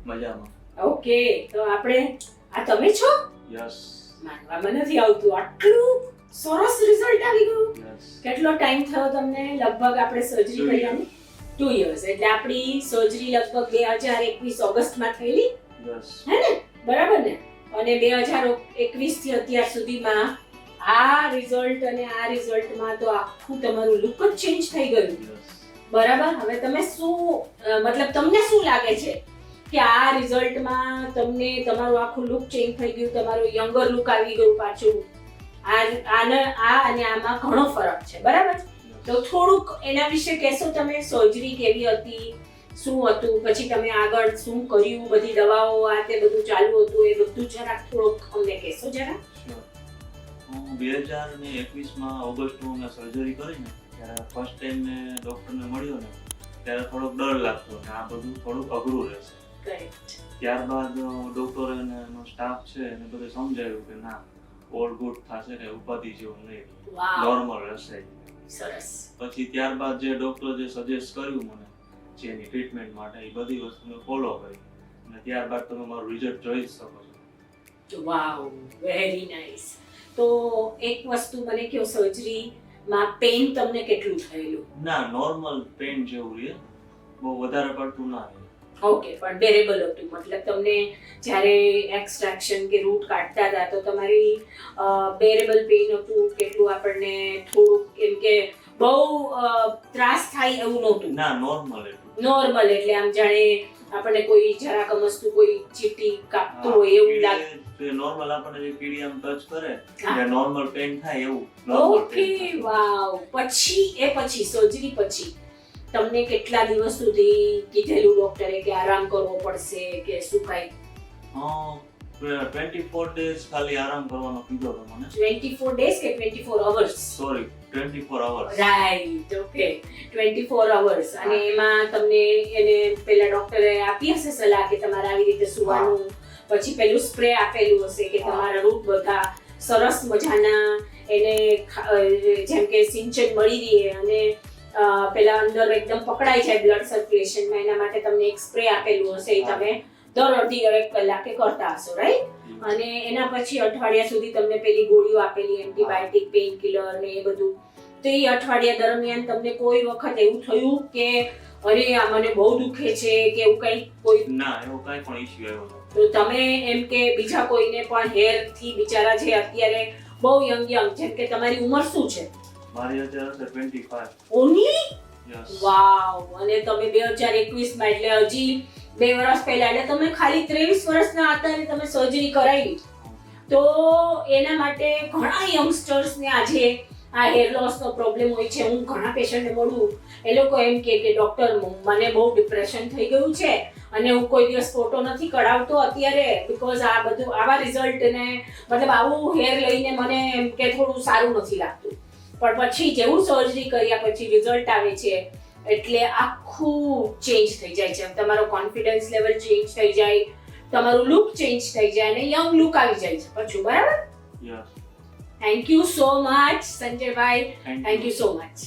મજામાં. ઓકે, તો આપણે આ તમે છો? યસ. માનવામાં નથી આવતું આટલું સરસ રિઝલ્ટ આવી ગયું. યસ. કેટલો ટાઈમ થયો તમને લગભગ આપણે સર્જરી કર્યાની? 2 years. એટલે આપણી સર્જરી લગભગ 2021 ઓગસ્ટમાં થયેલી, યસ. હે ને? બરાબર ને? અને 2021 થી અત્યાર સુધીમાં આ રિઝલ્ટ અને આ રિઝલ્ટમાં તો આખું તમારું લુક જ ચેન્જ થઈ ગયું. યસ. બરાબર. હવે તમે શું મતલબ તમને શું લાગે છે કે આ રિઝલ્ટમાં તમને તમારું આખું લુક ચેન્જ થઈ ગયું, તમારું યંગર લુક આવી ગયું પાછું? આ અને આમાં ઘણો ફરક છે, બરાબર? તો થોડુંક એના વિશે કહેશો તમે? સર્જરી કેવી હતી, શું હતું, પછી તમે આગળ શું કર્યું, બધી દવાઓ આ તે બધું ચાલુ હતું, એ બધું જરાક થોડુંક અમને કહેશો જરા? હું 2021માં ઓગસ્ટમાં મેં સર્જરી કરી ને ત્યારે ફર્સ્ટ ટાઈમ મેં ડૉક્ટરને મળ્યો ને ત્યારે થોડોક ડર લાગતો કે આ બધું થોડુંક અઘરું રહેશે. કરેક્ટ. ત્યારબાદ ડૉક્ટર અને એનો સ્ટાફ છે એને બધે સમજાવ્યું કે ના, ઓલ ગુડ થશે, કે ઉપાધિ જેવું નહીં, વાવ, નોર્મલ રહેશે. સરસ. પછી ત્યારબાદ જે ડૉક્ટર જે સજેસ્ટ કર્યું મને જેની ટ્રીટમેન્ટ માટે, એ બધી વસ્તુ મેં ફોલો કરી અને ત્યારબાદ તમે મારું રિઝલ્ટ જોઈ જ શકો છો. વાવ, વેરી નાઇસ. તો એક વસ્તુ મને કહો, સર્જરીમાં પેઇન તમને કેટલું થયેલું? ના, નોર્મલ પેન જેવું રહે, બહુ વધારે પડતું ના રહે. ઓકે, પણ બેરેબલ હતું, મતલબ તમને જ્યારે એક્સટ્રેક્શન કે રૂટ કાઢતા હતા તો તમારી બેરેબલ પેઇન હતું? કેટલું આપણને થોડુંક એમ કે બહુ ત્રાસ થાય એવું નહોતું? ના, નોર્મલ એટલું. નોર્મલ એટલે આમ જાણે આપણને કોઈ જરાક મસ્તું કોઈ ચીટી કાપતું હોય એવું લાગે? નોર્મલ આપણને જે કીડી આમ ટચ કરે હા. એ નોર્મલ પેન થાય એવું નોર્મલ ઓકે, વાવ. પછી સર્જરી પછી તમને કેટલા દિવસ સુધી કીધેલું ડોક્ટરે કે આરામ કરવો પડશે કે શું કાંઈ? 24 ડેઝ ખાલી આરામ કરવાનો કીધો હતો મને. 24 days કે 24 hours? Sorry, 24 hours. Right, okay, 24 hours. અને એમાં તમને એને પેલા ડોક્ટરે આપી હશે સલાહ કે તમારે આવી રીતે સુવાનું, પછી પેલું સ્પ્રે આપેલું હશે કે તમારા રૂટ બધા સરસ મજાના એને જેમ કે સિંચન મળી રહે અને પેલા અંદર એકદમ પકડાઈ જાય બ્લડ સર્ક્યુલેશનમાં, એના માટે તમને એક સ્પ્રે આપેલું હશે, એ તમે દર અડધી એક કલાકે કરતા હશો, રાઈટ? અને એના પછી અઠવાડિયા સુધી તમને પેલી ગોળીઓ આપેલી, એન્ટીબાયોટિક, પેઇન કિલર ને એ બધું. તો એ અઠવાડિયા દરમિયાન તમને કોઈ વખત એવું થયું કે અરે આ મને બહુ દુખે છે કે એવું કંઈ? કોઈ ના, એવો કાંઈ પણ ઇશ્યુ આવ્યો નહોતો. તો તમે એમ કે બીજા કોઈને પણ હેર થી બિચારા છે અત્યારે બહુ યંગ જેમ કે તમારી ઉંમર શું છે? મારી અત્યારે 25. ઓનલી? યસ. વાવ. અને તમે 2021 માં એટલે હજી 2 વર્ષ પહેલા, એટલે તમે ખાલી 23 વર્ષના હતા અને તમે સર્જરી કરાવી. તો એના માટે ઘણા યંગસ્ટર્સને આજે આ હેર લોસનો પ્રોબ્લેમ હોય છે. હું ઘણા પેશન્ટને મળું, એ લોકો એમ કે ડોક્ટર મને બહુ ડિપ્રેશન થઈ ગયું છે અને હું કોઈ દિવસ ફોટો નથી કઢાવતો અત્યારે બીકોઝ આ બધું આવા રિઝલ્ટ ને મતલબ આવું હેર લઈને મને એમ કે થોડું સારું નથી લાગતું. પણ પછી જેવું સર્જરી કર્યા પછી રિઝલ્ટ આવે છે એટલે આખું ચેન્જ થઈ જાય છે. તમારો કોન્ફિડન્સ લેવલ ચેન્જ થઈ જાય, તમારું લુક ચેન્જ થઈ જાય અને યંગ લુક આવી જાય છે પાછું, બરાબર? Yes. Thank you so much Sanjaybhai, thank you so much.